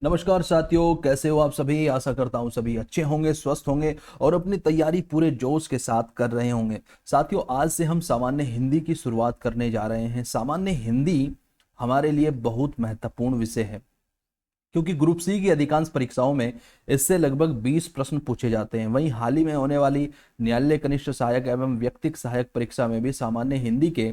नमस्कार साथियों, कैसे हो आप सभी। आशा करता हूँ सभी अच्छे होंगे, स्वस्थ होंगे और अपनी तैयारी पूरे जोश के साथ कर रहे होंगे। साथियों, आज से हम सामान्य हिंदी की शुरुआत करने जा रहे हैं। सामान्य हिंदी हमारे लिए बहुत महत्वपूर्ण विषय है क्योंकि ग्रुप सी की अधिकांश परीक्षाओं में इससे लगभग 20 प्रश्न पूछे जाते हैं। वहीं हाल ही में होने वाली न्यायालय कनिष्ठ सहायक एवं व्यक्तिक सहायक परीक्षा में भी सामान्य हिंदी के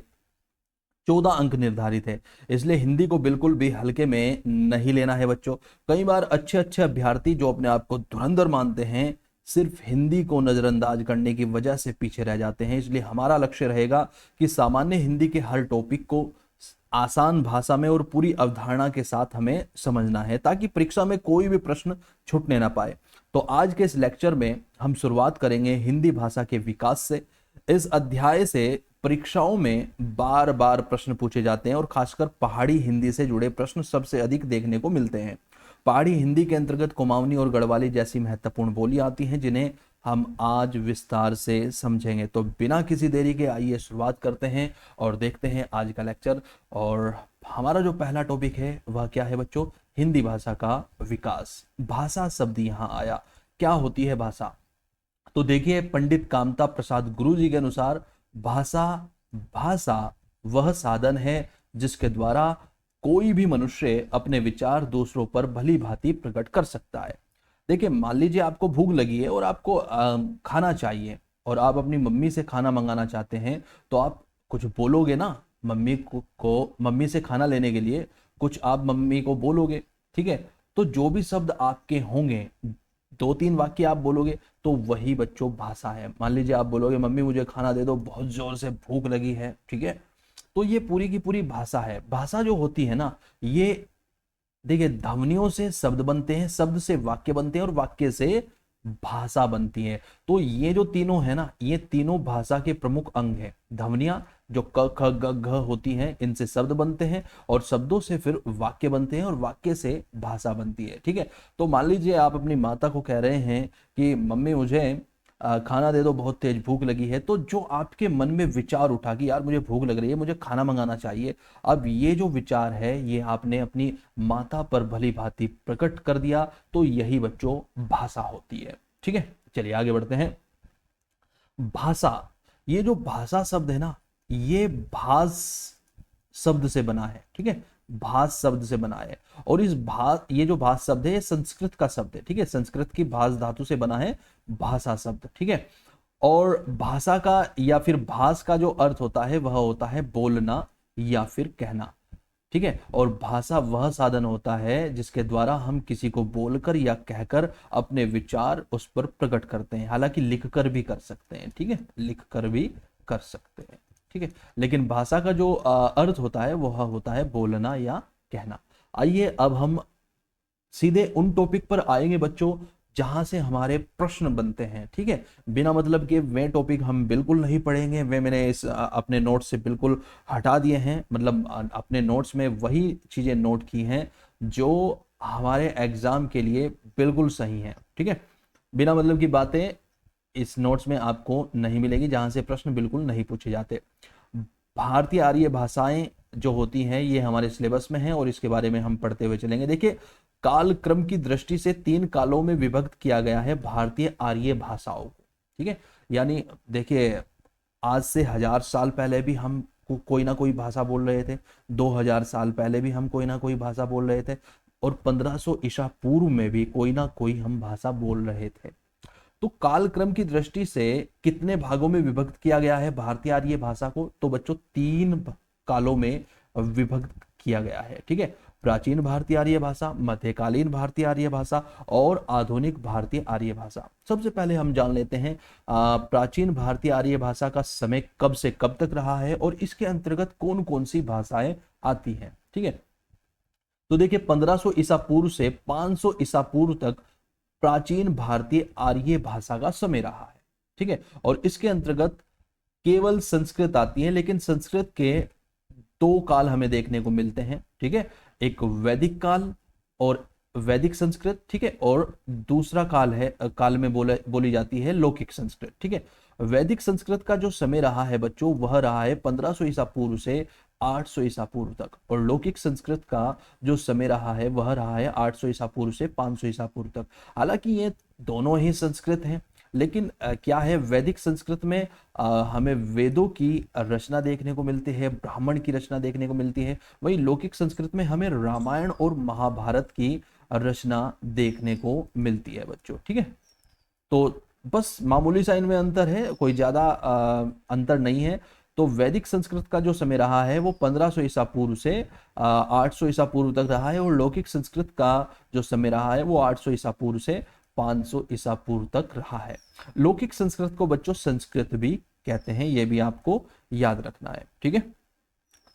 14 अंक निर्धारित है। इसलिए हिंदी को बिल्कुल भी हल्के में नहीं लेना है बच्चों। कई बार अच्छे अच्छे अभ्यर्थी जो अपने आप को धुरंधर मानते हैं, सिर्फ हिंदी को नजरअंदाज करने की वजह से पीछे रह जाते हैं। इसलिए हमारा लक्ष्य रहेगा कि सामान्य हिंदी के हर टॉपिक को आसान भाषा में और पूरी अवधारणा के साथ हमें समझना है, ताकि परीक्षा में कोई भी प्रश्न छूटने ना पाए। तो आज के इस लेक्चर में हम शुरुआत करेंगे हिंदी भाषा के विकास से। इस अध्याय से परीक्षाओं में बार बार प्रश्न पूछे जाते हैं और खासकर पहाड़ी हिंदी से जुड़े प्रश्न सबसे अधिक देखने को मिलते हैं। पहाड़ी हिंदी के अंतर्गत कुमाऊनी और गढ़वाली जैसी महत्वपूर्ण बोली आती हैं, जिन्हें हम आज विस्तार से समझेंगे। तो बिना किसी देरी के आइए शुरुआत करते हैं और देखते हैं आज का लेक्चर। और हमारा जो पहला टॉपिक है वह क्या है बच्चों? हिंदी भाषा का विकास। भाषा शब्द यहाँ आया। क्या होती है भाषा? तो देखिए, पंडित कामता प्रसाद गुरु जी के अनुसार भाषा भाषा वह साधन है जिसके द्वारा कोई भी मनुष्य अपने विचार दूसरों पर भली भांति प्रकट कर सकता है। देखिए, मान लीजिए आपको भूख लगी है और आपको खाना चाहिए और आप अपनी मम्मी से खाना मंगाना चाहते हैं, तो आप कुछ बोलोगे ना। मम्मी से खाना लेने के लिए कुछ आप मम्मी को बोलोगे, ठीक है। तो जो भी शब्द आपके होंगे, 2-3 वाक्य आप बोलोगे, तो वही बच्चों भाषा है। मान लीजिए आप बोलोगे, मम्मी मुझे खाना दे दो, बहुत जोर से भूख लगी है, ठीक है। तो ये पूरी की पूरी भाषा है। भाषा जो होती है ना, ये देखिए, ध्वनियों से शब्द बनते हैं, शब्द से वाक्य बनते हैं और वाक्य से भाषा बनती है। तो ये जो तीनों है ना, ये तीनों भाषा के प्रमुख अंग है। ध्वनियां जो क ख ग घ होती हैं, इनसे शब्द बनते हैं और शब्दों से फिर वाक्य बनते हैं और वाक्य से भाषा बनती है, ठीक है। तो मान लीजिए आप अपनी माता को कह रहे हैं कि मम्मी मुझे खाना दे दो, बहुत तेज भूख लगी है। तो जो आपके मन में विचार उठा कि यार मुझे भूख लग रही है, मुझे खाना मंगाना चाहिए, अब ये जो विचार है ये आपने अपनी माता पर भली भांति प्रकट कर दिया। तो यही बच्चों भाषा होती है, ठीक है। चलिए आगे बढ़ते हैं। भाषा, ये जो भाषा शब्द है ना, ये भाष शब्द से बना है, ठीक है। भाष शब्द से बना है और ये जो भाष शब्द है ये संस्कृत का शब्द है, ठीक है। संस्कृत की भाष धातु से बना है भाषा शब्द, ठीक है। और भाषा का या फिर भाष का जो अर्थ होता है वह होता है बोलना या फिर कहना, ठीक है। और भाषा वह साधन होता है जिसके द्वारा हम किसी को बोलकर या कहकर अपने विचार उस पर प्रकट करते हैं। हालांकि लिखकर भी कर सकते हैं, ठीक है, लिखकर भी कर सकते हैं, ठीक है। लेकिन भाषा का जो अर्थ होता है वह होता है बोलना या कहना। आइए अब हम सीधे उन टॉपिक पर आएंगे बच्चों जहां से हमारे प्रश्न बनते हैं, ठीक है। बिना मतलब के वे टॉपिक हम बिल्कुल नहीं पढ़ेंगे। वे मैंने इस अपने नोट्स से बिल्कुल हटा दिए हैं। मतलब अपने नोट्स में वही चीजें नोट की हैं जो हमारे एग्जाम के लिए बिल्कुल सही हैं, ठीक है। बिना मतलब की बातें इस नोट्स में आपको नहीं मिलेगी, जहां से प्रश्न बिल्कुल नहीं पूछे जाते। भारतीय आर्य भाषाएं जो होती हैं ये हमारे सिलेबस में है और इसके बारे में हम पढ़ते हुए चलेंगे। देखिए, काल क्रम की दृष्टि से 3 कालों में विभक्त किया गया है भारतीय आर्य भाषाओं को, ठीक है। यानी देखिए, आज से 1000 साल पहले भी हम कोई ना कोई भाषा बोल रहे थे, 2000 साल पहले भी हम कोई ना कोई भाषा बोल रहे थे और 1500 ईसा पूर्व में भी कोई ना कोई हम भाषा बोल रहे थे। तो कालक्रम की दृष्टि से कितने भागों में विभक्त किया गया है भारतीय आर्य भाषा को? तो बच्चों 3 कालों में विभक्त किया गया है, ठीक है। प्राचीन भारतीय आर्य भाषा, मध्यकालीन भारतीय आर्य भाषा और आधुनिक भारतीय आर्य भाषा। सबसे पहले हम जान लेते हैं प्राचीन भारतीय आर्य भाषा का समय कब से कब तक रहा है और इसके अंतर्गत कौन कौन सी भाषाएं आती हैं, ठीक है। तो देखिए, 1500 ईसा पूर्व से 500 ईसा पूर्व तक प्राचीन भारतीय आर्य भाषा का समय रहा है, ठीक है। और इसके अंतर्गत केवल संस्कृत आती है, लेकिन संस्कृत के 2 काल हमें देखने को मिलते हैं, ठीक है। एक वैदिक काल और वैदिक संस्कृत, ठीक है, और दूसरा काल में बोली जाती है लौकिक संस्कृत, ठीक है। वैदिक संस्कृत का जो समय रहा है बच्चों, वह रहा है 1500 ईसा पूर्व से 800 ईसा पूर्व तक, और लौकिक संस्कृत का जो समय रहा है वह रहा है 800 ईसा पूर्व से 500 ईसा पूर्व तक। हालांकि ये दोनों ही संस्कृत हैं, लेकिन क्या है, वैदिक संस्कृत में हमें वेदों की रचना देखने को मिलती है, ब्राह्मण की रचना देखने को मिलती है, वहीं लौकिक संस्कृत में हमें रामायण और महाभारत की रचना देखने को मिलती है बच्चों। ठीक है, तो बस मामूली सा इनमें अंतर है, कोई ज्यादा अंतर नहीं है। तो वैदिक संस्कृत का जो समय रहा है वो 1500 ईसा पूर्व से 800 ईसा पूर्व तक रहा है, और लौकिक संस्कृत का जो समय रहा है वो 800 ईसा पूर्व से 500 ईसा पूर्व तक रहा है। लौकिक संस्कृत को बच्चों संस्कृत भी कहते हैं, ये भी आपको याद रखना है। ठीक है,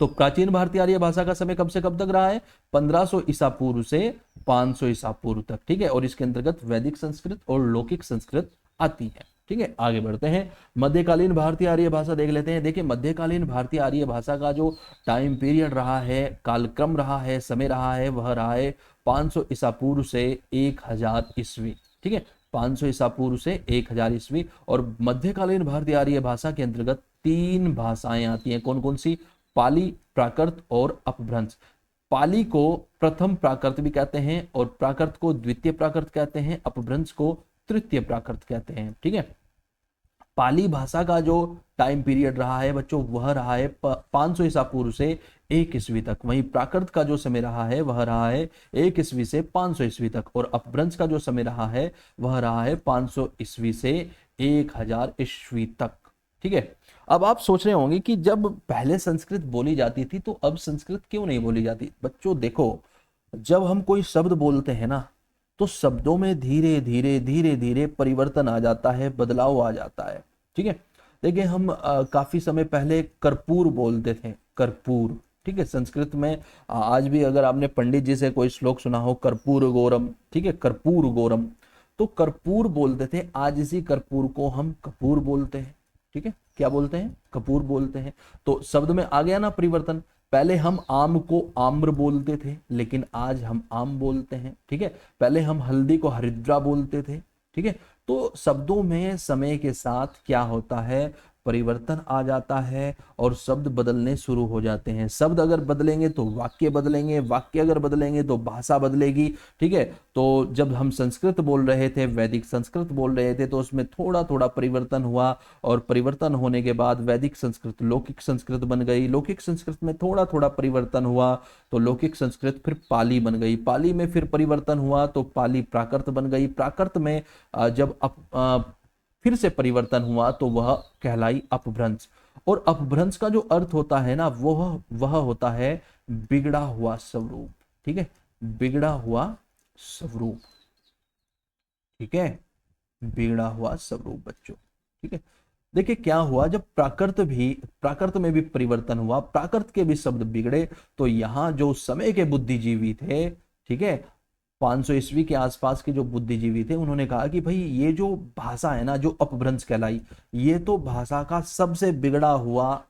तो प्राचीन भारतीय आर्य भाषा का समय कब से कब तक रहा है? 1500 ईसा पूर्व से 500 ईसा पूर्व तक। ठीक है, और इसके अंतर्गत वैदिक संस्कृत और लौकिक संस्कृत आती है। ठीक है, आगे बढ़ते हैं, मध्यकालीन भारतीय आर्य भाषा देख लेते हैं। देखिए, मध्यकालीन भारतीय आर्य भाषा का जो टाइम पीरियड रहा है, कालक्रम रहा है, समय रहा है, वह रहा है 500 ईसा पूर्व से 1000 ईस्वी। ठीक है, 500 ईसा पूर्व से 1000 ईस्वी। और मध्यकालीन भारतीय आर्य भाषा के अंतर्गत 3 भाषाएं आती हैं। कौन कौन सी? पाली, प्राकृत और अपभ्रंश। पाली को प्रथम प्राकृत भी कहते हैं, और प्राकृत को द्वितीय प्राकृत कहते हैं, अपभ्रंश को तृतीय प्राकृत कहते हैं। ठीक है, पाली भाषा का जो टाइम पीरियड रहा है बच्चों वह रहा है 500 ईसा पूर्व से 1 ईस्वी तक। वहीं प्राकृत का जो समय रहा है वह रहा है 1 ईस्वी से 500 ईस्वी तक, और अपभ्रंश का जो समय रहा है वह रहा है 500 ईस्वी से 1000 ईस्वी तक। ठीक है, अब आप सोच रहे होंगे कि जब पहले संस्कृत बोली जाती थी तो अब संस्कृत क्यों नहीं बोली जाती? बच्चों देखो, जब हम कोई शब्द बोलते हैं ना, तो शब्दों में धीरे धीरे धीरे धीरे परिवर्तन आ जाता है, बदलाव आ जाता है। ठीक है, देखिए हम काफी समय पहले कर्पूर बोलते थे, कर्पूर। ठीक है, संस्कृत में आज भी अगर आपने पंडित जी से कोई श्लोक सुना हो, कर्पूर गौरम, ठीक है, कर्पूर गौरम, तो कर्पूर बोलते थे। आज इसी कर्पूर को हम कपूर बोलते हैं। ठीक है, क्या बोलते हैं? कपूर बोलते हैं। तो शब्द में आ गया ना परिवर्तन। पहले हम आम को आम्र बोलते थे, लेकिन आज हम आम बोलते हैं। ठीक है, पहले हम हल्दी को हरिद्रा बोलते थे। ठीक है, तो शब्दों में समय के साथ क्या होता है, परिवर्तन आ जाता है और शब्द बदलने शुरू हो जाते हैं। शब्द अगर बदलेंगे तो वाक्य बदलेंगे, वाक्य अगर बदलेंगे तो भाषा बदलेगी। ठीक है, तो जब हम संस्कृत बोल रहे थे, वैदिक संस्कृत बोल रहे थे, तो उसमें थोड़ा थोड़ा परिवर्तन हुआ, और परिवर्तन होने के बाद वैदिक संस्कृत लौकिक संस्कृत बन गई। लौकिक संस्कृत में थोड़ा थोड़ा परिवर्तन हुआ तो लौकिक संस्कृत फिर पाली बन गई। पाली में फिर परिवर्तन हुआ तो पाली प्राकृत बन गई। प्राकृत में जब फिर से परिवर्तन हुआ तो वह कहलाई अपभ्रंश। और अपभ्रंश का जो अर्थ होता है ना, वह होता है बिगड़ा हुआ स्वरूप। ठीक है, बिगड़ा हुआ स्वरूप। ठीक है, बिगड़ा हुआ स्वरूप बच्चों। ठीक है, देखिए क्या हुआ, जब प्राकृत में भी परिवर्तन हुआ, प्राकृत के भी शब्द बिगड़े, तो यहां जो समय के बुद्धिजीवी थे, ठीक है, 500 ईस्वी के आसपास के जो बुद्धिजीवी थे, उन्होंने कहा कि भाई ये जो भाषा है ना, जो अपभ्रंश कहलाई, ये तो भाषा का सबसे बिगड़ा हुआ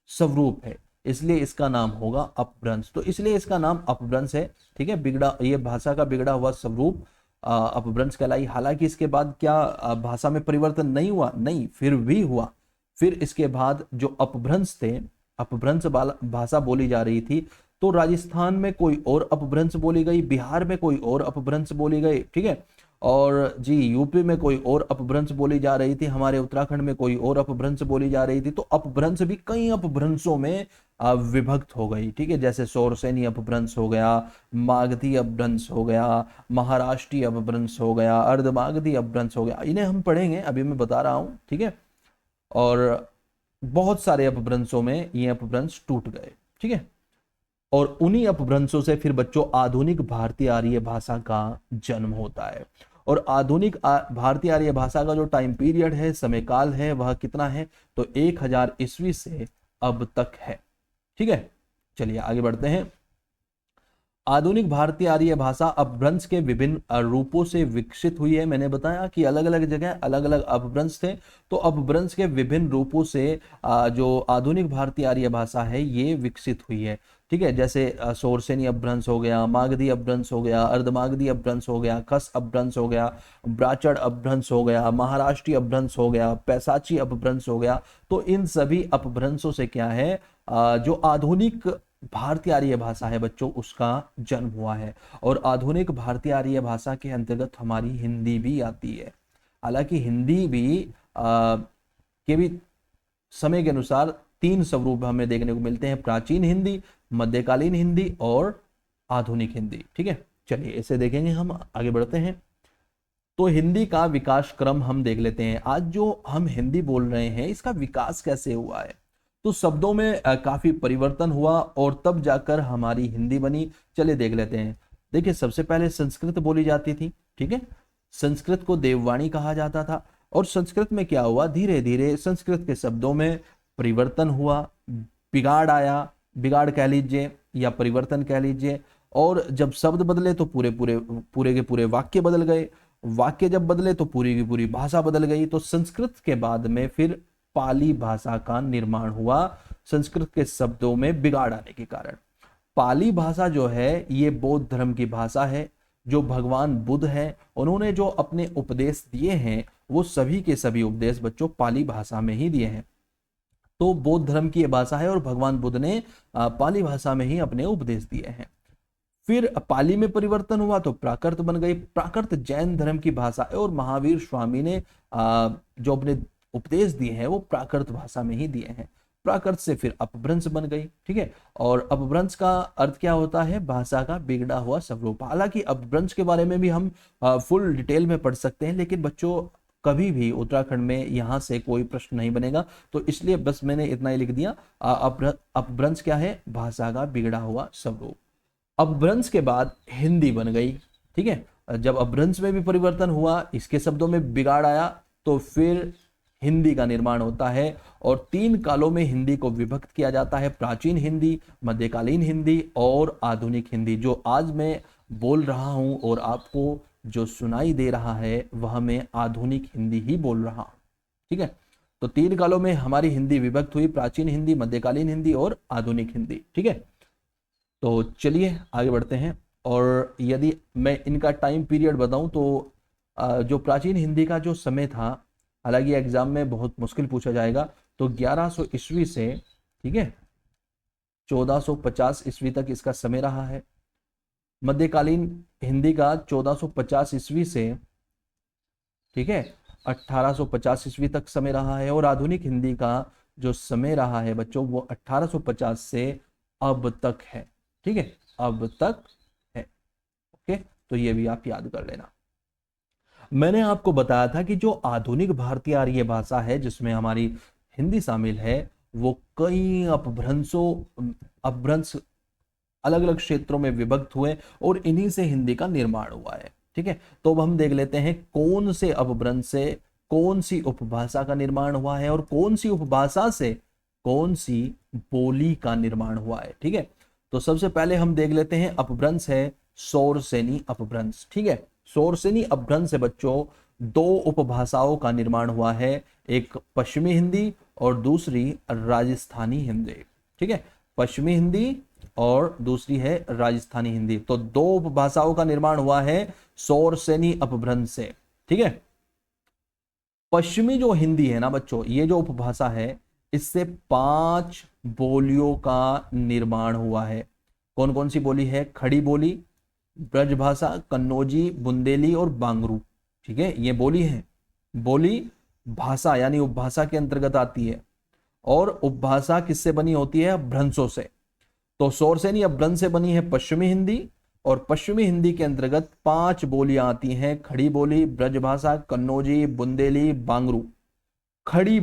स्वरूप है, इसलिए इसका नाम होगा अपभ्रंश। तो इसलिए इसका नाम अपभ्रंश है। ठीक है, बिगड़ा, ये भाषा का बिगड़ा हुआ स्वरूप अपभ्रंश कहलाई। हालांकि इसके बाद क्या भाषा में परिवर्तन नहीं हुआ? नहीं, फिर भी हुआ। फिर इसके बाद जो अपभ्रंश थे, अपभ्रंश भाषा बोली जा रही थी, तो राजस्थान में कोई और अपभ्रंश बोली गई, बिहार में कोई और अपभ्रंश बोली गई। ठीक है, और जी यूपी में कोई और अपभ्रंश बोली जा रही थी, हमारे उत्तराखंड में कोई और अपभ्रंश बोली जा रही थी। तो अपभ्रंश भी कई अपभ्रंशों में विभक्त हो गई। ठीक है, जैसे शौरसेनी अपभ्रंश हो गया, मागधी अपभ्रंश हो गया, महाराष्ट्रीय अपभ्रंश हो गया, अर्धमागधी अपभ्रंश हो गया। इन्हें हम पढ़ेंगे, अभी मैं बता रहा हूं। ठीक है, और बहुत सारे अपभ्रंशों में ये अपभ्रंश टूट गए। ठीक है, और उन्हीं अपभ्रंशों से फिर बच्चों आधुनिक भारतीय आर्य भाषा का जन्म होता है। और आधुनिक भारतीय आर्य भाषा का जो टाइम पीरियड है, समय काल है, वह कितना है? तो 1000 ईस्वी से अब तक है। ठीक है, चलिए आगे बढ़ते हैं। आधुनिक भारतीय आर्य भाषा अपभ्रंश के विभिन्न रूपों से विकसित हुई है। मैंने बताया कि अलग अलग जगह अलग अलग अपभ्रंश थे, तो अपभ्रंश के विभिन्न रूपों से जो आधुनिक भारतीय आर्य भाषा है ये विकसित हुई है। ठीक है, जैसे शौरसेनी अपभ्रंश हो गया, मागधी अपभ्रंश हो गया, अर्धमागधी अपभ्रंश हो गया, खस अपभ्रंश हो गया, ब्राचड़ अपभ्रंश हो गया, महाराष्ट्रीय अपभ्रंश हो गया, पैसाची अपभ्रंश हो गया। तो इन सभी अपभ्रंशों से क्या है, जो आधुनिक भारतीय आर्य भाषा है बच्चों, उसका जन्म हुआ है। और आधुनिक भारतीय आर्य भाषा के अंतर्गत हमारी हिंदी भी आती है। हालांकि हिंदी भी के भी समय के अनुसार तीन स्वरूप हमें देखने को मिलते हैं: प्राचीन हिंदी, मध्यकालीन हिंदी और आधुनिक हिंदी। ठीक है, चलिए इसे देखेंगे, हम आगे बढ़ते हैं। तो हिंदी का विकास क्रम हम देख लेते हैं। आज जो हम हिंदी बोल रहे हैं, इसका विकास कैसे हुआ है? तो शब्दों में काफी परिवर्तन हुआ और तब जाकर हमारी हिंदी बनी। चलिए देख लेते हैं। देखिए, सबसे पहले संस्कृत बोली जाती थी। ठीक है, संस्कृत को देववाणी कहा जाता था। और संस्कृत में क्या हुआ, धीरे धीरे संस्कृत के शब्दों में परिवर्तन हुआ, बिगाड़ आया, बिगाड़ कह लीजिए या परिवर्तन कह लीजिए। और जब शब्द बदले तो पूरे के पूरे वाक्य बदल गए, वाक्य जब बदले तो पूरी की पूरी भाषा बदल गई। तो संस्कृत के बाद में फिर पाली भाषा का निर्माण हुआ, संस्कृत के शब्दों में बिगाड़ आने के कारण। पाली भाषा जो है ये बौद्ध धर्म की भाषा है। जो भगवान बुद्ध है, उन्होंने जो अपने उपदेश दिए हैं, वो सभी के सभी उपदेश बच्चों पाली भाषा में ही दिए हैं। तो बौद्ध धर्म की यह भाषा है और भगवान बुद्ध ने पाली भाषा में ही अपने उपदेश दिए हैं। फिर पाली में परिवर्तन हुआ तो प्राकृत बन गई। प्राकृत जैन धर्म की भाषा है और महावीर स्वामी ने जो अपने उपदेश दिए हैं वो प्राकृत भाषा में ही दिए हैं। प्राकृत से फिर अपभ्रंश बन गई। ठीक है, और अपभ्रंश का अर्थ क्या होता है? भाषा का बिगड़ा हुआ स्वरूप। हालांकि अपभ्रंश के बारे में भी हम फुल डिटेल में पढ़ सकते हैं, लेकिन बच्चों कभी भी उत्तराखंड में यहाँ से कोई प्रश्न नहीं बनेगा, तो इसलिए बस मैंने इतना ही लिख दिया। अपभ्रंश क्या है? भाषा का बिगड़ा हुआ स्वरूप। अपभ्रंश के बाद हिंदी बन गई। ठीक है, जब अपभ्रंश में भी परिवर्तन हुआ, इसके शब्दों में बिगाड़ आया, तो फिर हिंदी का निर्माण होता है। और तीन कालों में हिंदी को विभक्त किया जाता है: प्राचीन हिंदी, मध्यकालीन हिंदी और आधुनिक हिंदी। जो आज मैं बोल रहा हूं और आपको जो सुनाई दे रहा है, वह मैं आधुनिक हिंदी ही बोल रहा हूं। ठीक है, तो तीन कालों में हमारी हिंदी विभक्त हुई: प्राचीन हिंदी, मध्यकालीन हिंदी और आधुनिक हिंदी। ठीक है, तो चलिए आगे बढ़ते हैं। और यदि मैं इनका टाइम पीरियड बताऊं तो जो प्राचीन हिंदी का जो समय था, हालांकि एग्जाम में बहुत मुश्किल पूछा जाएगा, तो 1100 ईस्वी से, ठीक है, 1450 ईस्वी तक इसका समय रहा है। मध्यकालीन हिंदी का 1450 ईस्वी से, ठीक है, 1850 ईस्वी तक समय रहा है। और आधुनिक हिंदी का जो समय रहा है बच्चों, वो 1850 से अब तक है। ठीक है, अब तक है। ओके, तो ये भी आप याद कर लेना। मैंने आपको बताया था कि जो आधुनिक भारतीय आर्य भाषा है, जिसमें हमारी हिंदी शामिल है, वो कई अपभ्रंश अलग अलग क्षेत्रों में विभक्त हुए और इन्हीं से हिंदी का निर्माण हुआ है। ठीक है, तो अब हम देख लेते हैं कौन से अपभ्रंश से कौन सी उपभाषा का निर्माण हुआ है और कौन सी उपभाषा से कौन सी बोली का निर्माण हुआ है। ठीक है, तो सबसे पहले हम देख लेते हैं अपभ्रंश है शौरसेनी अपभ्रंश। ठीक है, शौरसेनी अपभ्रंश से बच्चों दो उपभाषाओं का निर्माण हुआ है, एक पश्चिमी हिंदी और दूसरी राजस्थानी हिंदी। ठीक है, पश्चिमी हिंदी और दूसरी है राजस्थानी हिंदी। तो दो उपभाषाओं का निर्माण हुआ है शौरसेनी अपभ्रंश से। ठीक है, पश्चिमी जो हिंदी है ना बच्चों, ये जो उपभाषा है, इससे 5 बोलियों का निर्माण हुआ है। कौन कौन सी बोली है? खड़ी बोली, ब्रजभाषा, कन्नौजी, बुंदेली और बांगरू। ठीक है, ये बोली है। बोली भाषा यानी उपभाषा के अंतर्गत आती है और उपभाषा किससे बनी होती है? अपभ्रंशों से। तो शौरसेनी अपभ्रंश से बनी है पश्चिमी हिंदी और पश्चिमी हिंदी के अंतर्गत 5 बोलियां आती हैं: खड़ी बोली, ब्रजभाषा, कन्नौजी, बुंदेली, बांगरू। खड़ी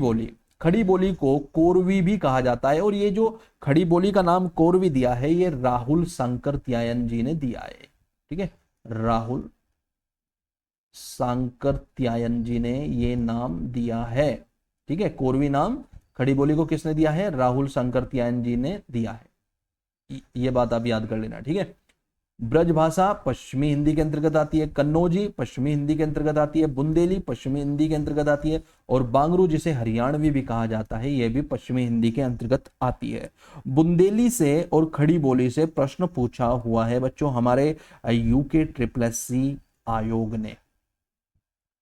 बोली को कोरवी भी कहा जाता है और ये जो खड़ी बोली का नाम कोरवी दिया है, ये राहुल सांकृत्यायन जी ने दिया है। ठीक है, राहुल सांकृत्यायन जी ने ये नाम दिया है। ठीक है, कोरवी नाम खड़ी बोली को किसने दिया है? राहुल सांकृत्यायन जी ने दिया है। ये बात आप याद कर लेना। ठीक है, ब्रजभाषा पश्चिमी हिंदी के अंतर्गत आती है, कन्नौजी पश्चिमी हिंदी के अंतर्गत आती है, बुंदेली पश्चिमी हिंदी के अंतर्गत आती है और बांगरू जिसे हरियाणवी भी कहा जाता है, यह भी पश्चिमी हिंदी के अंतर्गत आती है। बुंदेली से और खड़ी बोली से प्रश्न पूछा हुआ है बच्चों हमारे यूके SSC आयोग ने।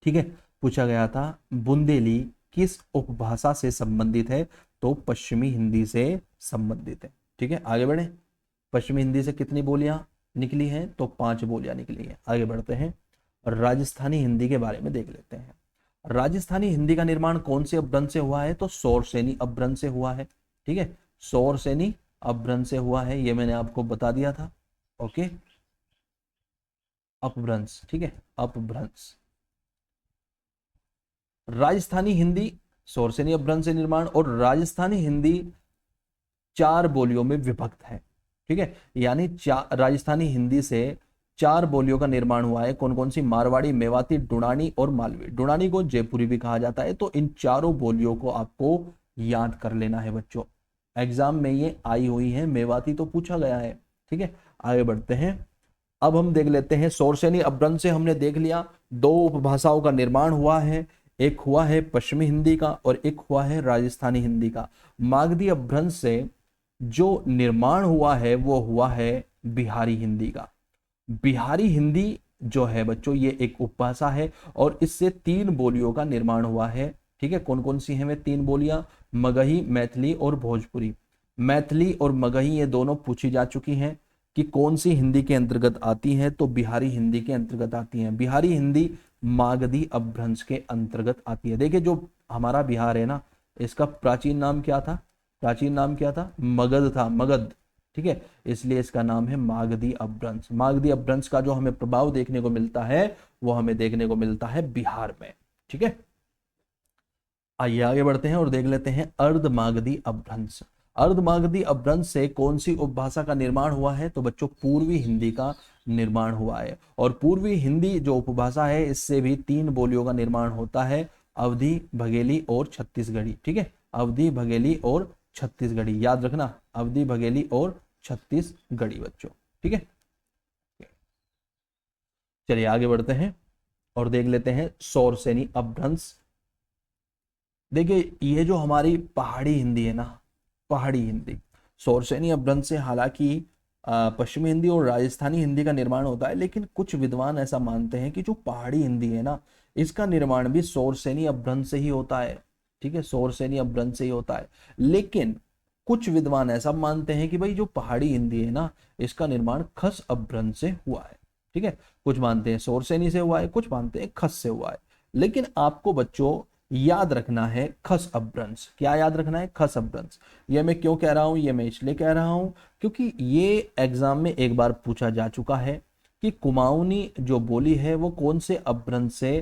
ठीक है, पूछा गया था बुंदेली किस उपभाषा से संबंधित है? तो पश्चिमी हिंदी से संबंधित है। ठीक है, आगे बढ़े। पश्चिमी हिंदी से कितनी बोलियां निकली हैं? तो 5 बोलियां निकली हैं। आगे बढ़ते हैं और राजस्थानी हिंदी के बारे में देख लेते हैं। राजस्थानी हिंदी का निर्माण कौन से अपभ्रंश से हुआ है? तो शौरसेनी अपभ्रंश से हुआ है। ठीक है, शौरसेनी अपभ्रंश से हुआ है, ये मैंने आपको बता दिया था। ओके, अपभ्रंश। ठीक है, अपभ्रंश। राजस्थानी हिंदी शौरसेनी अपभ्रंश से निर्माण, और राजस्थानी हिंदी 4 बोलियों में विभक्त है। ठीक है, यानी राजस्थानी हिंदी से 4 बोलियों का निर्माण हुआ है। कौन कौन सी? मारवाड़ी, मेवाती, डुडानी और मालवी। डुडानी को जयपुरी भी कहा जाता है। तो इन चारों बोलियों को आपको याद कर लेना है बच्चों, एग्जाम में ये आई हुई है। मेवाती तो पूछा गया है। ठीक है, आगे बढ़ते हैं। अब हम देख लेते हैं शौरसेनी अपभ्रंश से हमने देख लिया 2 उपभाषाओं का निर्माण हुआ है, एक हुआ है पश्चिमी हिंदी का और एक हुआ है राजस्थानी हिंदी का। मागधी अपभ्रंश से जो निर्माण हुआ है वो हुआ है बिहारी हिंदी का। बिहारी हिंदी जो है बच्चों ये एक उपभाषा है और इससे 3 बोलियों का निर्माण हुआ है। ठीक है, कौन कौन सी हैं वे 3 बोलियां? मगही, मैथिली और भोजपुरी। मैथिली और मगही ये दोनों पूछी जा चुकी हैं कि कौन सी हिंदी के अंतर्गत आती है, तो बिहारी हिंदी के अंतर्गत आती है। बिहारी हिंदी मागधी अपभ्रंश के अंतर्गत आती है। देखिए, जो हमारा बिहार है ना, इसका प्राचीन नाम क्या था? प्राचीन नाम क्या था? मगध था, मगध। ठीक है, इसलिए इसका नाम है मागधी अपभ्रंश। मागधी अपभ्रंश का जो हमें प्रभाव देखने को मिलता है वो हमें देखने को मिलता है बिहार में। ठीक है, आइए आगे बढ़ते हैं और देख लेते हैं अर्धमागधी अपभ्रंश। अर्धमागधी अपभ्रंश से कौन सी उपभाषा का निर्माण हुआ है? तो बच्चों पूर्वी हिंदी का निर्माण हुआ है। और पूर्वी हिंदी जो उपभाषा है इससे भी 3 बोलियों का निर्माण होता है, अवधी, बघेली और छत्तीसगढ़ी। ठीक है, अवधी, बघेली और छत्तीसगढ़ी, याद रखना, अवधी, बघेली और छत्तीसगढ़ी बच्चों। ठीक है, चलिए आगे बढ़ते हैं और देख लेते हैं शौरसेनी अपभ्रंश। देखिए, ये जो हमारी पहाड़ी हिंदी है ना, पहाड़ी हिंदी, शौरसेनी अपभ्रंश से हालांकि पश्चिमी हिंदी और राजस्थानी हिंदी का निर्माण होता है, लेकिन कुछ विद्वान ऐसा मानते हैं कि जो पहाड़ी हिंदी है ना, इसका निर्माण भी शौरसेनी अपभ्रंश से ही होता है। ठीक है, शौरसेनी अपभ्रंश से ही होता है। लेकिन कुछ विद्वान ऐसा मानते हैं कि भाई जो पहाड़ी हिंदी है ना, इसका निर्माण खस अपभ्रंश से हुआ है। ठीक है, कुछ मानते हैं शौरसेनी से हुआ है, कुछ मानते हैं खस से हुआ है। लेकिन आपको बच्चों याद रखना है खस अपभ्रंश। क्या याद रखना है? खस अपभ्रंश। ये मैं क्यों कह रहा हूं? ये मैं इसलिए कह रहा हूं क्योंकि ये एग्जाम में एक बार पूछा जा चुका है कि कुमाऊनी जो बोली है वो कौन से अपभ्रंश से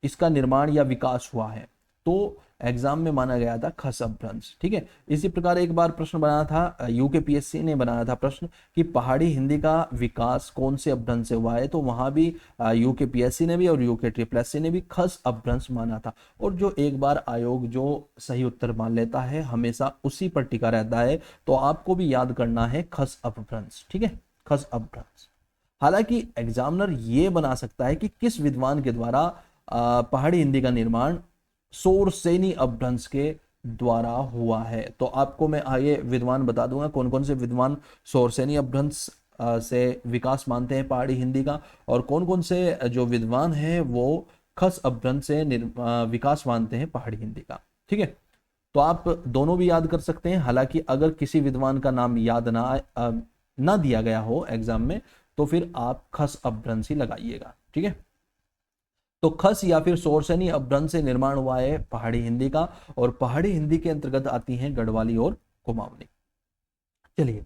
इसका निर्माण या विकास हुआ है। तो एग्जाम में माना गया था खस अपभ्रंश। ठीक है, इसी प्रकार एक बार प्रश्न बनाया था, यूकेपीएससी ने बनाया था प्रश्न कि पहाड़ी हिंदी का विकास कौन से अपभ्रंश से हुआ है। तो वहां भी यूकेपीएससी ने भी और यूके ट्रिपल एससी ने भी खस अपभ्रंश माना था। और जो एक बार आयोग जो सही उत्तर मान लेता है हमेशा उसी पर टिका रहता है। तो आपको भी याद करना है खस अपभ्रंश। ठीक है, खस अपभ्रंश। हालांकि एग्जामिनर ये बना सकता है कि किस विद्वान के द्वारा पहाड़ी हिंदी का निर्माण शौरसेनी अपभ्रंश के द्वारा हुआ है। तो आपको मैं आगे विद्वान बता दूंगा कौन कौन से विद्वान शौरसेनी अपभ्रंश से विकास मानते हैं पहाड़ी हिंदी का, और कौन कौन से जो विद्वान हैं वो खस अपभ्रंश से विकास मानते हैं पहाड़ी हिंदी का। ठीक है, तो आप दोनों भी याद कर सकते हैं। हालांकि अगर किसी विद्वान का नाम याद ना दिया गया हो एग्जाम में तो फिर आप खस अपभ्रंश ही लगाइएगा। ठीक है, तो खस या फिर शौरसेनी अपभ्रंश से निर्माण हुआ है पहाड़ी हिंदी का, और पहाड़ी हिंदी के अंतर्गत आती हैं गढ़वाली और कुमाऊनी। चलिए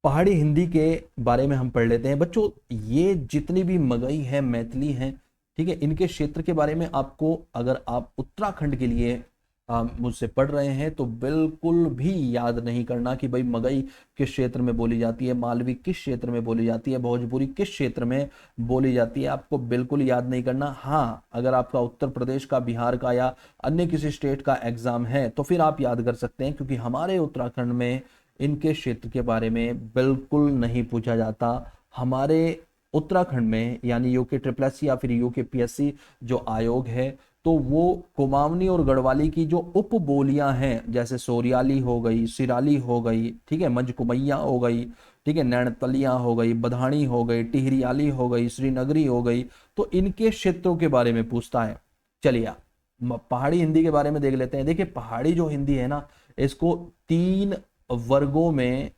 पहाड़ी हिंदी के बारे में हम पढ़ लेते हैं बच्चों। ये जितनी भी मगही है, मैथिली है, ठीक है, इनके क्षेत्र के बारे में आपको, अगर आप उत्तराखंड के लिए मुझसे पढ़ रहे हैं तो बिल्कुल भी याद नहीं करना कि भाई मगही किस क्षेत्र में बोली जाती है, मालवी किस क्षेत्र में बोली जाती है, भोजपुरी किस क्षेत्र में बोली जाती है, आपको बिल्कुल याद नहीं करना। हाँ, अगर आपका उत्तर प्रदेश का, बिहार का या अन्य किसी स्टेट का एग्जाम है तो फिर आप याद कर सकते हैं, क्योंकि हमारे उत्तराखंड में इनके क्षेत्र के बारे में बिल्कुल नहीं पूछा जाता। हमारे उत्तराखंड में यानी यूके ट्रिपल एससी या फिर यूके पीएससी जो आयोग है, तो वो कुमाऊनी और गढ़वाली की जो उप बोलियां हैं, जैसे सोरियाली हो गई, सिराली हो गई, ठीक है, मंझकुमैया हो गई, ठीक है, नैनतलिया हो गई, बधानी हो गई, टिहरियाली हो गई, श्रीनगरी हो गई, तो इनके क्षेत्रों के बारे में पूछता है। चलिए पहाड़ी हिंदी के बारे में देख लेते हैं। देखिए पहाड़ी जो हिंदी है ना, इसको 3 वर्गों में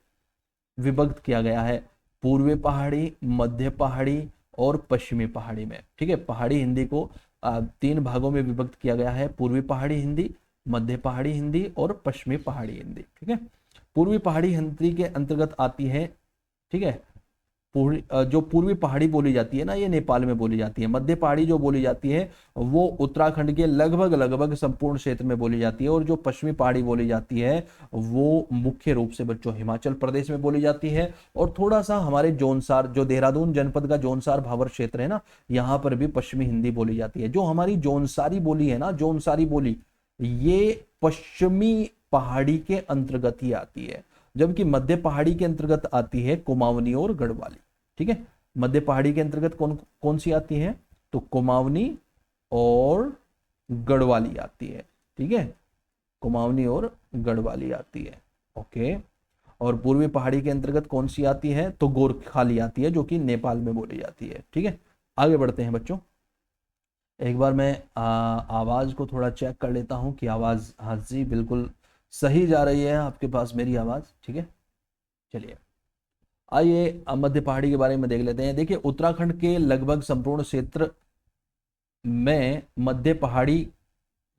विभक्त किया गया है, पूर्वी पहाड़ी, मध्य पहाड़ी और पश्चिमी पहाड़ी में। ठीक है, पहाड़ी हिंदी को 3 भागों में विभक्त किया गया है, पूर्वी पहाड़ी हिंदी, मध्य पहाड़ी हिंदी और पश्चिमी पहाड़ी हिंदी। ठीक है, पूर्वी पहाड़ी हिंदी के अंतर्गत आती है, ठीक है, जो पूर्वी पहाड़ी बोली जाती है ना, ये नेपाल में बोली जाती है। मध्य पहाड़ी जो बोली जाती है वो उत्तराखंड के लगभग संपूर्ण क्षेत्र में बोली जाती है। और जो पश्चिमी पहाड़ी बोली जाती है वो मुख्य रूप से बच्चों हिमाचल प्रदेश में बोली जाती है, और थोड़ा सा हमारे जोनसार, जो देहरादून जनपद का जोनसार भावर क्षेत्र है ना, यहाँ पर भी पश्चिमी हिंदी बोली जाती है। जो हमारी जोनसारी बोली है ना, जोनसारी बोली, ये पश्चिमी पहाड़ी के अंतर्गत ही आती है, जबकि मध्य पहाड़ी के अंतर्गत आती है कुमाऊनी और गढ़वाली। ठीक है, मध्य पहाड़ी के अंतर्गत कौन कौन सी आती है, तो कुमाऊनी और गढ़वाली आती है। ठीक है, कुमाऊनी और गढ़वाली आती है। ओके, और पूर्वी पहाड़ी के अंतर्गत कौन सी आती है, तो गोरखाली आती है, जो कि नेपाल में बोली जाती है। ठीक है, आगे बढ़ते हैं बच्चों। एक बार मैं आवाज को थोड़ा चेक कर लेता हूं कि आवाज, हाँ जी बिल्कुल सही जा रही है आपके पास मेरी आवाज। ठीक है, चलिए आइए मध्य पहाड़ी के बारे में देख लेते हैं। देखिए उत्तराखंड के लगभग संपूर्ण क्षेत्र में मध्य पहाड़ी,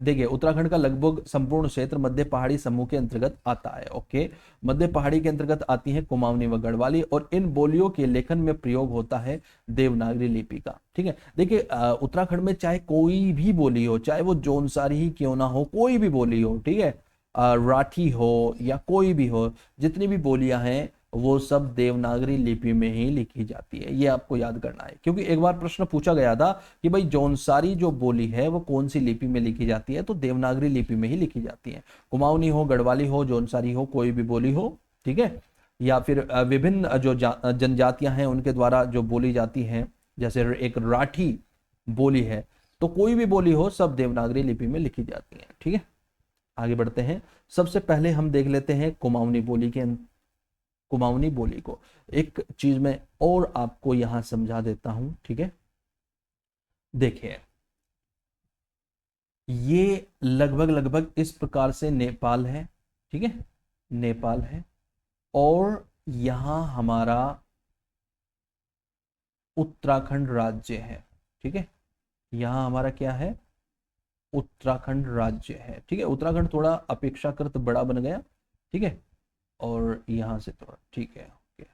देखिए उत्तराखंड का लगभग संपूर्ण क्षेत्र मध्य पहाड़ी समूह के अंतर्गत आता है। ओके, मध्य पहाड़ी के अंतर्गत आती है कुमाऊनी व गढ़वाली, और इन बोलियों के लेखन में प्रयोग होता है देवनागरी लिपि का। ठीक है, देखिए उत्तराखंड में चाहे कोई भी बोली हो, चाहे वो जौनसारी ही क्यों ना हो, कोई भी बोली हो, ठीक है, राठी हो या कोई भी हो, जितनी भी बोलियां हैं वो सब देवनागरी लिपि में ही लिखी जाती है। ये आपको याद करना है, क्योंकि एक बार प्रश्न पूछा गया था कि भाई जौनसारी जो बोली है वो कौन सी लिपि में लिखी जाती है, तो देवनागरी लिपि में ही लिखी जाती है। कुमाऊनी हो, गढ़वाली हो, जौनसारी हो, कोई भी बोली हो, ठीक है, या फिर विभिन्न जो जनजातियां हैं उनके द्वारा जो बोली जाती हैं, जैसे एक राठी बोली है, तो कोई भी बोली हो सब देवनागरी लिपि में लिखी जाती है। ठीक है, आगे बढ़ते हैं। सबसे पहले हम देख लेते हैं कुमाऊनी बोली के, कुमाऊनी बोली को। एक चीज मैं और आपको यहां समझा देता हूं, ठीक है, देखिए ये लगभग इस प्रकार से नेपाल है। ठीक है, नेपाल है, और यहां हमारा उत्तराखंड राज्य है। ठीक है, यहां हमारा क्या है, उत्तराखंड राज्य है। ठीक है, उत्तराखंड थोड़ा अपेक्षाकृत बड़ा बन गया। ठीक है, और यहां से थोड़ा, ठीक है, ओके,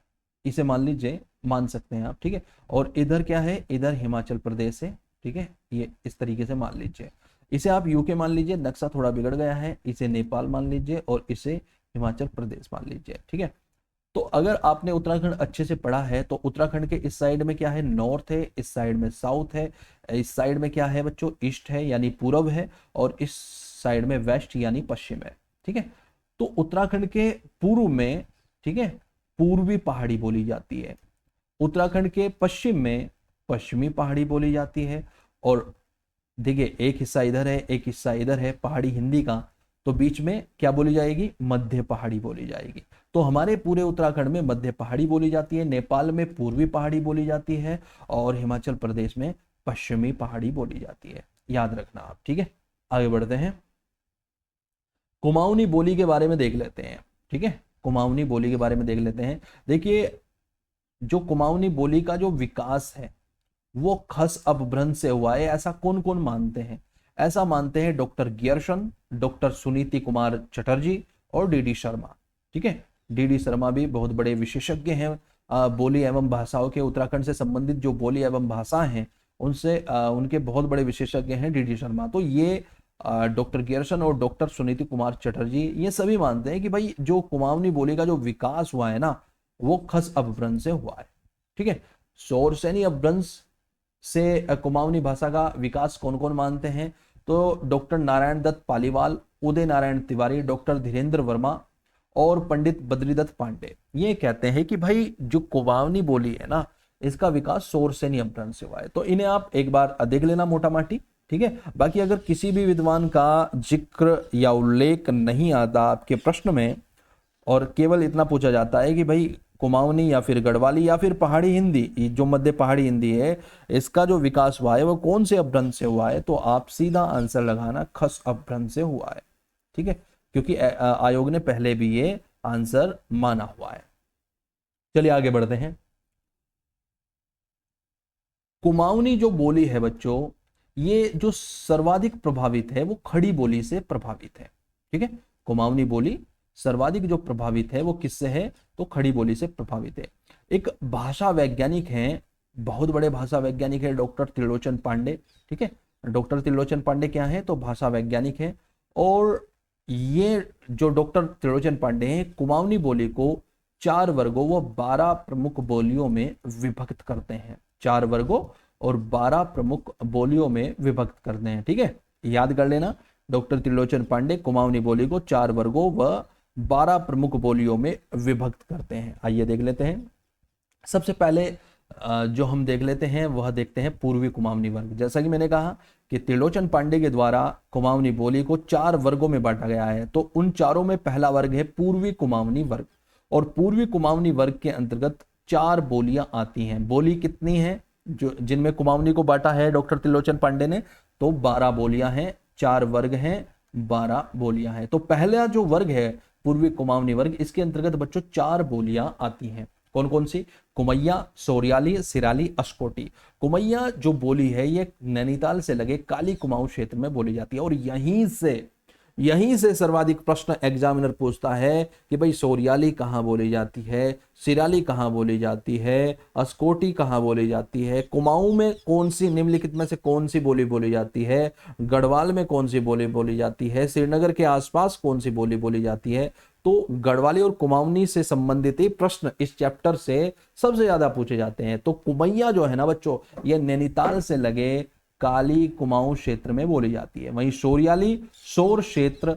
इसे मान लीजिए, मान सकते हैं आप। ठीक है, और इधर क्या है, इधर हिमाचल प्रदेश है। ठीक है, ये इस तरीके से मान लीजिए, इसे आप यूके मान लीजिए, नक्शा थोड़ा बिगड़ गया है, इसे नेपाल मान लीजिए और इसे हिमाचल प्रदेश मान लीजिए। ठीक है, तो अगर आपने उत्तराखंड अच्छे से पढ़ा है तो उत्तराखंड के इस साइड में क्या है, नॉर्थ है, इस साइड में साउथ है, इस साइड में क्या है बच्चों, ईस्ट है यानी पूरब है, और इस साइड में वेस्ट यानी पश्चिम है। ठीक है, तो उत्तराखंड के पूर्व में, ठीक है, पूर्वी पहाड़ी बोली जाती है, उत्तराखंड के पश्चिम में पश्चिमी पहाड़ी बोली जाती है, और देखिए एक हिस्सा इधर है, एक हिस्सा इधर है पहाड़ी हिंदी का, तो बीच में क्या बोली जाएगी, मध्य पहाड़ी बोली जाएगी। तो हमारे पूरे उत्तराखंड में मध्य पहाड़ी बोली जाती है, नेपाल में पूर्वी पहाड़ी बोली जाती है, और हिमाचल प्रदेश में पश्चिमी पहाड़ी बोली जाती है। याद रखना आप। ठीक है, आगे बढ़ते हैं, कुमाऊनी बोली के बारे में देख लेते हैं। ठीक है, कुमाऊनी बोली के बारे में देख लेते हैं। देखिए जो कुमाऊनी बोली का जो विकास है वो खस अपभ्रंश से हुआ है, ऐसा कौन कौन मानते हैं, ऐसा मानते हैं doctor Gierson, doctor Suniti Kumar Chatterjee और डीडी शर्मा। ठीक है, डीडी शर्मा भी बहुत बड़े विशेषज्ञ हैं बोली एवं भाषाओं के, उत्तराखंड से संबंधित जो बोली एवं भाषाएं हैं उनसे उनके बहुत बड़े विशेषज्ञ हैं डीडी शर्मा। तो ये डॉक्टर गियर्सन और डॉक्टर सुनीति कुमार चटर्जी ये सभी मानते हैं कि भाई जो कुमाऊनी बोली का जो विकास हुआ है ना वो खस अपभ्रंश से हुआ है। ठीक है, शौरसेनी अपभ्रंश से कुमाऊनी भाषा का विकास कौन कौन मानते हैं, तो डॉक्टर नारायण दत्त पालीवाल, उदय नारायण तिवारी, डॉक्टर धीरेन्द्र वर्मा और पंडित बद्रीदत्त पांडे ये कहते हैं कि भाई जो कुमाऊनी बोली है ना इसका विकास शौरसेनी अपभ्रंश से हुआ है। तो इन्हें आप एक बार देख लेना मोटा माटी। ठीक है, बाकी अगर किसी भी विद्वान का जिक्र या उल्लेख नहीं आता आपके प्रश्न में और केवल इतना पूछा जाता है कि भाई कुमाऊनी या फिर गढ़वाली या फिर पहाड़ी हिंदी, ये जो मध्य पहाड़ी हिंदी है, इसका जो विकास हुआ है वो कौन से अपभ्रंश से हुआ है? तो आप सीधा आंसर लगाना, खस अपभ्रंश से हुआ है। ठीक है, क्योंकि आयोग ने पहले भी ये आंसर माना हुआ है। चलिए आगे बढ़ते हैं। कुमाऊनी जो बोली है बच्चों, ये जो सर्वाधिक प्रभावित है वो खड़ी बोली से प्रभावित है। ठीक है, कुमाऊनी बोली सर्वाधिक जो प्रभावित है वो किससे है? तो खड़ी बोली से प्रभावित है। एक भाषा वैज्ञानिक हैं, बहुत बड़े भाषा वैज्ञानिक है, डॉक्टर त्रिलोचन पांडे। ठीक है, डॉक्टर त्रिलोचन पांडे क्या है? तो भाषा वैज्ञानिक है। और ये जो डॉक्टर त्रिलोचन पांडे हैं, कुमाऊनी बोली को 4 वर्गों व 12 प्रमुख बोलियों में विभक्त करते हैं। 4 वर्गों और 12 प्रमुख बोलियों में विभक्त करते हैं। ठीक है, याद कर लेना, डॉक्टर त्रिलोचन पांडे कुमाऊनी बोली को 4 वर्गों व 12 प्रमुख बोलियों में विभक्त करते हैं। आइए देख लेते हैं। सबसे पहले जो हम देख लेते हैं वह देखते हैं पूर्वी कुमाऊनी वर्ग। जैसा कि मैंने कहा कि त्रिलोचन पांडे के द्वारा कुमाऊनी बोली को 4 वर्गों में बांटा गया है, तो उन चारों में पहला वर्ग है पूर्वी कुमाऊनी वर्ग। और पूर्वी कुमाऊनी वर्ग के अंतर्गत 4 बोलियां आती हैं। बोली कितनी है जो जिनमें कुमाऊनी को बांटा है डॉक्टर त्रिलोचन पांडे ने? तो 12 बोलियां हैं, 4 वर्ग हैं, 12 बोलियां हैं। तो पहला जो वर्ग है पूर्वी कुमाऊनी वर्ग, इसके अंतर्गत बच्चों 4 बोलियां आती हैं। कौन कौन सी? कुमैया, सोरियाली, सिराली, अस्कोटी। कुमैया जो बोली है ये नैनीताल से लगे काली कुमाऊं क्षेत्र में बोली जाती है। और यहीं से सर्वाधिक प्रश्न एग्जामिनर पूछता है कि भाई सोरियाली कहाँ बोली जाती है, सिराली कहाँ बोली जाती है, अस्कोटी कहाँ बोली जाती है, कुमाऊं में कौन सी निम्नलिखित में से कौन सी बोली बोली जाती है, गढ़वाल में कौन सी बोली बोली जाती है, श्रीनगर के आसपास कौन सी बोली बोली जाती है। तो गढ़वाली और कुमाऊनी से संबंधित ही प्रश्न इस चैप्टर से सबसे ज्यादा पूछे जाते हैं। तो कुमैया जो है ना बच्चों, ये नैनीताल से लगे काली कुमाऊं क्षेत्र में बोली जाती है। वहीं सोरियाली सोर क्षेत्र,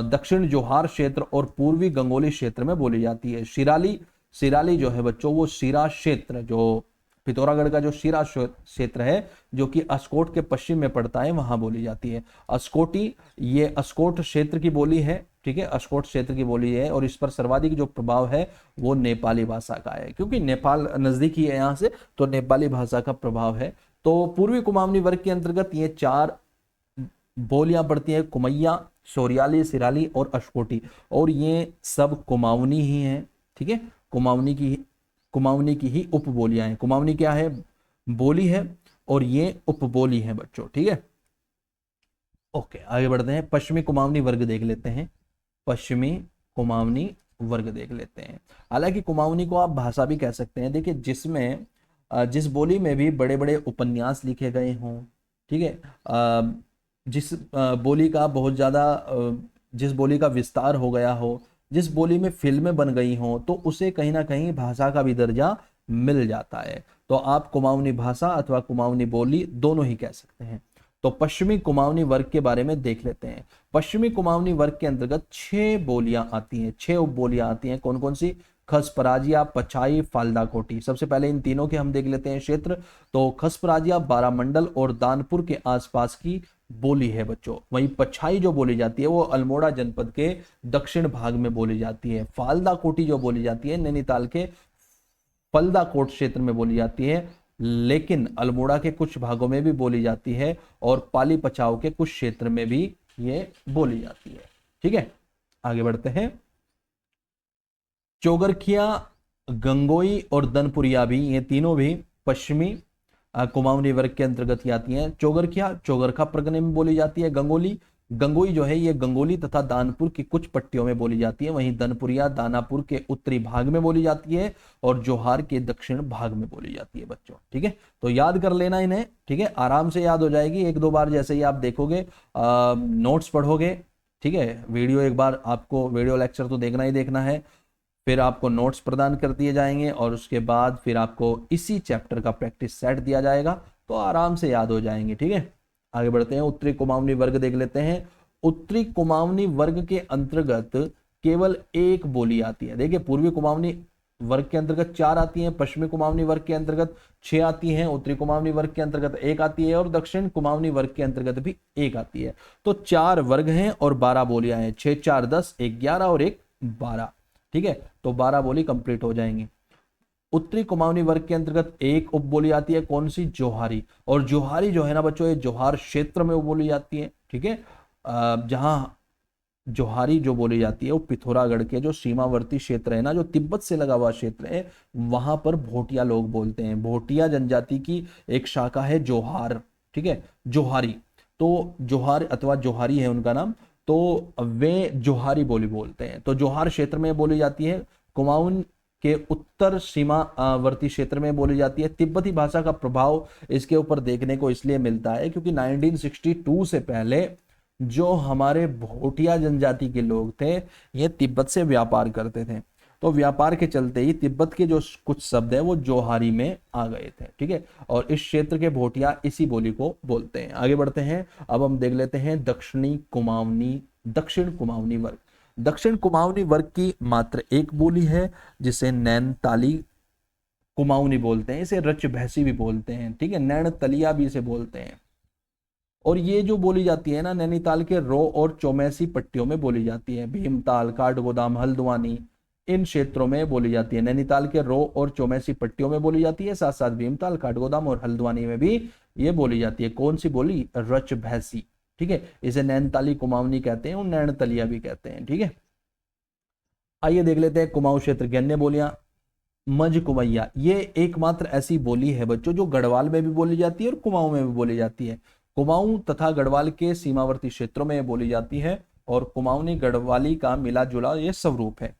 दक्षिण जोहार क्षेत्र और पूर्वी गंगोली क्षेत्र में बोली जाती है। सिराली जो है बच्चों, वो सिरा क्षेत्र, जो पिथौरागढ़ का जो सिरा क्षेत्र है जो कि अस्कोट के पश्चिम में पड़ता है, वहां बोली जाती है। अस्कोटी, ये अस्कोट क्षेत्र की बोली है। ठीक है, अस्कोट क्षेत्र की बोली है और इस पर सर्वाधिक जो प्रभाव है वो नेपाली भाषा का है, क्योंकि नेपाल नजदीकी है यहाँ से, तो नेपाली भाषा का प्रभाव है। तो पूर्वी कुमाऊनी वर्ग के अंतर्गत ये 4 बोलियां पड़ती हैं, कुमैया, सोरियाली, सिराली और अस्कोटी। और ये सब कुमाऊनी ही हैं। ठीक है, कुमाऊनी की ही उपबोलियां हैं। कुमाऊनी क्या है? बोली है, और ये उपबोली है बच्चों। ठीक है, ओके आगे बढ़ते हैं। पश्चिमी कुमाऊनी वर्ग देख लेते हैं। पश्चिमी कुमाऊनी वर्ग देख लेते हैं। हालांकि कुमाऊनी को आप भाषा भी कह सकते हैं। देखिए, जिस बोली में भी बड़े बड़े उपन्यास लिखे गए हों, ठीक है, जिस बोली का बहुत ज़्यादा जिस बोली का विस्तार हो गया हो, जिस बोली में फिल्में बन गई हों, तो उसे कहीं ना कहीं भाषा का भी दर्जा मिल जाता है। तो आप कुमाऊनी भाषा अथवा कुमाऊनी बोली दोनों ही कह सकते हैं। तो पश्चिमी कुमाऊनी वर्ग के बारे में देख लेते हैं। पश्चिमी कुमाऊनी वर्ग के अंतर्गत 6 बोलियां आती हैं, 6 उपबोलियां आती हैं। कौन कौन सी? खसपराजिया, पछाई, फालदा कोटी। सबसे पहले इन तीनों के हम देख लेते हैं क्षेत्र। तो खसपराजिया बारामंडल और दानपुर के आसपास की बोली है बच्चों। वहीं पछाई जो बोली जाती है वो अल्मोड़ा जनपद के दक्षिण भाग में बोली जाती है। फालदा कोटी जो बोली जाती है नैनीताल के फलदा कोट क्षेत्र में बोली जाती है, लेकिन अल्मोड़ा के कुछ भागों में भी बोली जाती है और पाली पचाव के कुछ क्षेत्र में भी ये बोली जाती है। ठीक है, आगे बढ़ते हैं। चौगरखिया, गंगोई और दनपुरिया भी, ये तीनों भी पश्चिमी कुमाऊनी वर्ग के अंतर्गत आती हैं। चौगरखिया चौगरखा परगने में बोली जाती है। गंगोई जो है ये गंगोली तथा दानपुर की कुछ पट्टियों में बोली जाती है। वहीं दनपुरिया दानापुर के उत्तरी भाग में बोली जाती है और जोहार के दक्षिण भाग में बोली जाती है बच्चों। ठीक है, तो याद कर लेना इन्हें। ठीक है, आराम से याद हो जाएगी। 1-2 बार जैसे ही आप देखोगे, नोट्स पढ़ोगे, ठीक है, एक बार आपको वीडियो लेक्चर तो देखना ही देखना है, फिर आपको नोट्स प्रदान कर दिए जाएंगे और उसके बाद फिर आपको इसी चैप्टर का प्रैक्टिस सेट दिया जाएगा, तो आराम से याद हो जाएंगे। ठीक है, आगे बढ़ते हैं। उत्तरी कुमाऊनी वर्ग देख लेते हैं। उत्तरी कुमाऊनी वर्ग के अंतर्गत केवल 1 बोली आती है। देखिए, पूर्वी कुमाऊनी वर्ग के अंतर्गत 4 आती हैं, पश्चिमी कुमाऊनी वर्ग के अंतर्गत 6 आती हैं, उत्तरी कुमाऊनी वर्ग के अंतर्गत 1 आती है और दक्षिण कुमाऊनी वर्ग के अंतर्गत भी 1 आती है। तो 4 वर्ग हैं और 12 बोलियां हैं। 6 4 10, 1 11 और 1 12। ठीक है, तो 12 बोली कंप्लीट हो जाएंगी। उत्तरी कुमाऊनी वर्ग के अंतर्गत एक उपबोली आती है, कौन सी? जोहारी। और जोहारी जो है ना बच्चों, ये जोहार क्षेत्र में बोली जाती है, ठीक है। जहां जोहारी जो बोली जाती है वो पिथौरागढ़ के जो सीमावर्ती क्षेत्र है ना, जो तिब्बत से लगा हुआ क्षेत्र है, वहां पर भोटिया लोग बोलते हैं। भोटिया जनजाति की एक शाखा है जोहार, ठीक है, जोहारी। तो जोहार अथवा जोहारी है उनका नाम, तो वे जोहारी बोली बोलते हैं। तो जोहार क्षेत्र में बोली जाती है, कुमाऊन के उत्तर सीमावर्ती क्षेत्र में बोली जाती है। तिब्बती भाषा का प्रभाव इसके ऊपर देखने को इसलिए मिलता है क्योंकि 1962 से पहले जो हमारे भोटिया जनजाति के लोग थे, ये तिब्बत से व्यापार करते थे। तो व्यापार के चलते ही तिब्बत के जो कुछ शब्द है वो जोहारी में आ गए थे, ठीक है। और इस क्षेत्र के भोटिया इसी बोली को बोलते हैं। आगे बढ़ते हैं, अब हम देख लेते हैं दक्षिण कुमाऊनी वर्ग। दक्षिण कुमाऊनी वर्ग की मात्र एक बोली है जिसे नैनताली कुमाऊनी बोलते हैं। इसे रच भैसी भी बोलते हैं, ठीक है, नैनतलिया भी इसे बोलते हैं। और ये जो बोली जाती है ना, नैनीताल के रो और चौमेसी पट्टियों में बोली जाती है। भीमताल, काठगोदाम, हल्द्वानी, इन क्षेत्रों में बोली जाती है। नैनीताल के रो और चौमेसी पट्टियों में बोली जाती है, साथ साथ भीमताल, काठगोदाम और हल्द्वानी में भी ये बोली जाती है। कौन सी बोली? रच भैसी, ठीक है। इसे नैनताली कुमाऊनी कहते हैं और नैनतलिया भी कहते हैं, ठीक है। आइए देख लेते हैं कुमाऊं क्षेत्र की अन्य बोलियां। मझ कुमैया, ये एकमात्र ऐसी बोली है बच्चों जो गढ़वाल में भी बोली जाती है और कुमाऊं में भी बोली जाती है। कुमाऊं तथा गढ़वाल के सीमावर्ती क्षेत्रों में बोली जाती है और कुमाऊनी गढ़वाली का मिला जुला ये स्वरूप है।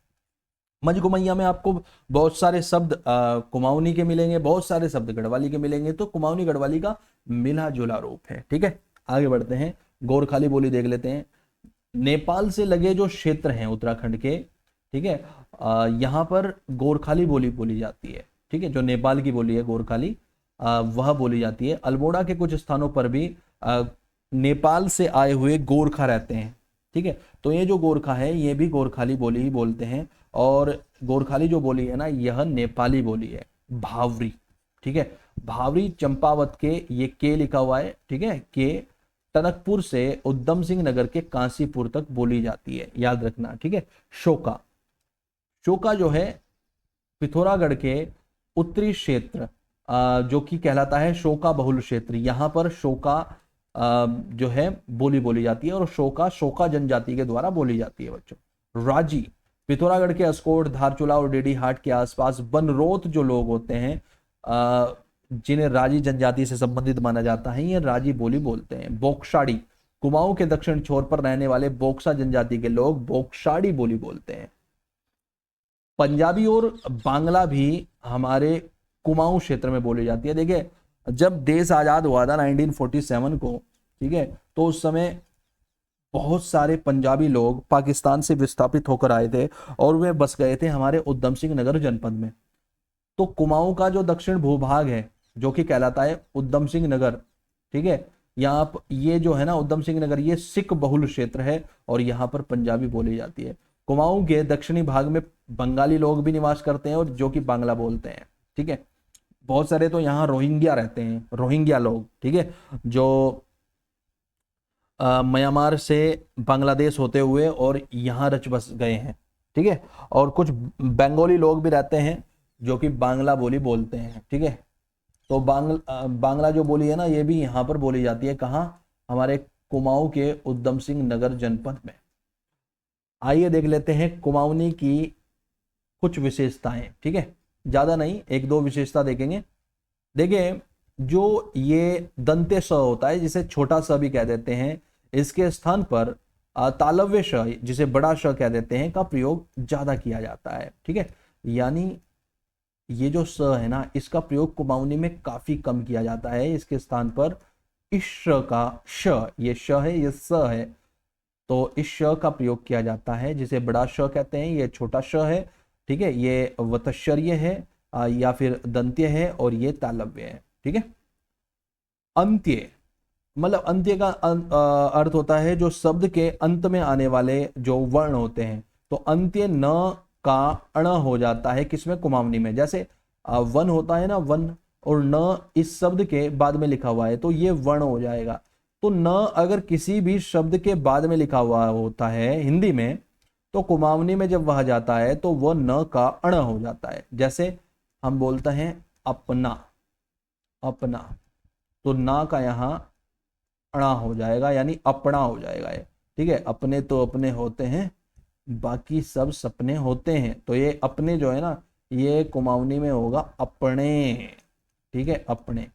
मझ कुमैया में आपको बहुत सारे शब्द कुमाऊनी के मिलेंगे, बहुत सारे शब्द गढ़वाली के मिलेंगे, तो कुमाऊनी गढ़वाली का मिला जुला रूप है, ठीक है। आगे बढ़ते हैं, गोरखाली बोली देख लेते हैं। नेपाल से लगे जो क्षेत्र हैं उत्तराखंड के, ठीक है, यहाँ पर गोरखाली बोली बोली जाती है, ठीक है। जो नेपाल की बोली है गोरखाली, वह बोली जाती है। अल्मोड़ा के कुछ स्थानों पर भी नेपाल से आए हुए गोरखा रहते हैं, ठीक है। तो ये जो गोरखा है ये भी गोरखाली बोली ही बोलते हैं। और गोरखाली जो बोली है ना, यह नेपाली बोली है। भावरी, ठीक है, भावरी चंपावत के, ये के लिखा हुआ है, ठीक है, के टनकपुर से उधम सिंह नगर के कांसीपुर तक बोली जाती है, याद रखना, ठीक है। शोका, शोका जो है पिथौरागढ़ के उत्तरी क्षेत्र जो कि कहलाता है शोका बहुल क्षेत्र, यहाँ पर शोका जो है बोली जाती है और शोका जनजाति के द्वारा बोली जाती है बच्चों। राजी, पिथौरागढ़ के अस्कोट, धारचूला और डेडीहाट के आसपास बनरोत जो लोग होते हैं जिन्हें राजी जनजाति से संबंधित माना जाता है, ये राजी बोली बोलते हैं। बोक्साड़ी, कुमाऊं के दक्षिण छोर पर रहने वाले बोक्सा जनजाति के लोग बोक्साड़ी बोली बोलते हैं। पंजाबी और बांग्ला भी हमारे कुमाऊं क्षेत्र में बोली जाती है। देखिए, जब देश आजाद हुआ था 1947 को, ठीक है, तो उस समय बहुत सारे पंजाबी लोग पाकिस्तान से विस्थापित होकर आए थे और वे बस गए थे हमारे उधम सिंह नगर जनपद में। तो कुमाऊं का जो दक्षिण भूभाग है जो कि कहलाता है उधम सिंह नगर, ठीक है, यहाँ पर ये जो है ना उधम सिंह नगर, ये सिख बहुल क्षेत्र है और यहाँ पर पंजाबी बोली जाती है। कुमाऊं के दक्षिणी भाग में बंगाली लोग भी निवास करते हैं और जो कि बांग्ला बोलते हैं, ठीक है। बहुत सारे तो यहाँ रोहिंग्या रहते हैं, रोहिंग्या लोग, ठीक है, जो म्यांमार से बांग्लादेश होते हुए और यहाँ रच बस गए हैं, ठीक है। और कुछ बंगाली लोग भी रहते हैं जो कि बांग्ला बोली बोलते हैं, ठीक है। तो बांग्ला जो बोली है ना, ये भी यहाँ पर बोली जाती है। कहाँ? हमारे कुमाऊं के उधम सिंह नगर जनपद में। आइए देख लेते हैं कुमाऊनी की कुछ विशेषताएं, ठीक है, ज्यादा नहीं, एक दो विशेषता देखेंगे। देखिए, जो ये दंते स होता है जिसे छोटा स भी कह देते हैं, इसके स्थान पर तालव्य श जिसे बड़ा श कह देते हैं का प्रयोग ज्यादा किया जाता है, ठीक है। यानी ये जो स है ना, इसका प्रयोग कुमाऊनी में काफी कम किया जाता है। इसके स्थान पर इस श का श, ये श है, ये स है, तो इस श का प्रयोग किया जाता है जिसे बड़ा श कहते हैं। ये छोटा श है, ठीक है, ये वतश्चर्य है या फिर दंत्य है और ये तालव्य है, ठीक है। अंत्य, मतलब अंत्य का अर्थ होता है जो शब्द के अंत में आने वाले जो वर्ण होते हैं। तो अंत्य न का अण हो जाता है किसमें? कुमाऊनी में। जैसे वन होता है ना, वन, और न इस शब्द के बाद में लिखा हुआ है तो ये वर्ण हो जाएगा। तो न अगर किसी भी शब्द के बाद में लिखा हुआ होता है हिंदी में, तो कुमाऊनी में जब वह जाता है तो वह न का अण हो जाता है। जैसे हम बोलते हैं अपना, अपना। तो ना का यहाँ अणा हो जाएगा, यानी अपना हो जाएगा ये। ठीक है, अपने तो अपने होते हैं, बाकी सब सपने होते हैं। तो ये अपने जो है ना, ये कुमाऊनी में होगा अपने। ठीक है, अपने।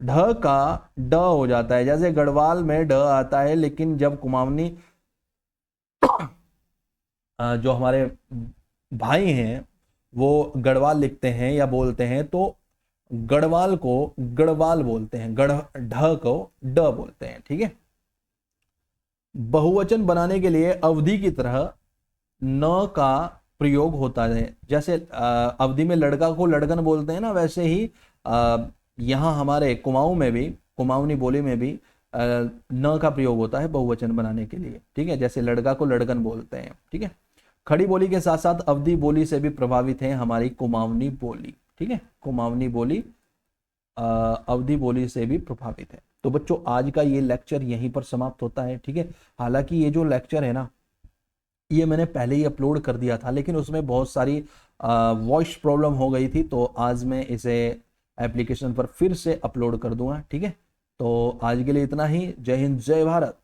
ढ का ड हो जाता है, जैसे गढ़वाल में ड आता है, लेकिन जब कुमाऊनी जो हमारे भाई हैं वो गढ़वाल लिखते हैं या बोलते हैं, तो गढ़वाल को गढ़वाल बोलते हैं, गढ़ ढ को ड बोलते हैं। ठीक है, बहुवचन बनाने के लिए अवधि की तरह न का प्रयोग होता है। जैसे अवधि में लड़का को लड़कन बोलते हैं ना, वैसे ही यहाँ हमारे कुमाऊं में भी, कुमाऊनी बोली में भी न का प्रयोग होता है बहुवचन बनाने के लिए। ठीक है, जैसे लड़का को लड़कन बोलते हैं। ठीक है, खड़ी बोली के साथ साथ अवधि बोली से भी प्रभावित है हमारी कुमाऊनी बोली। ठीक है, कुमाऊनी बोली अवधि बोली से भी प्रभावित है। तो बच्चों, आज का ये लेक्चर यहीं पर समाप्त होता है। ठीक है, हालांकि ये जो लेक्चर है ना, ये मैंने पहले ही अपलोड कर दिया था, लेकिन उसमें बहुत सारी वॉइस प्रॉब्लम हो गई थी, तो आज मैं इसे एप्लीकेशन पर फिर से अपलोड कर दूंगा। ठीक है, तो आज के लिए इतना ही। जय हिंद, जय भारत।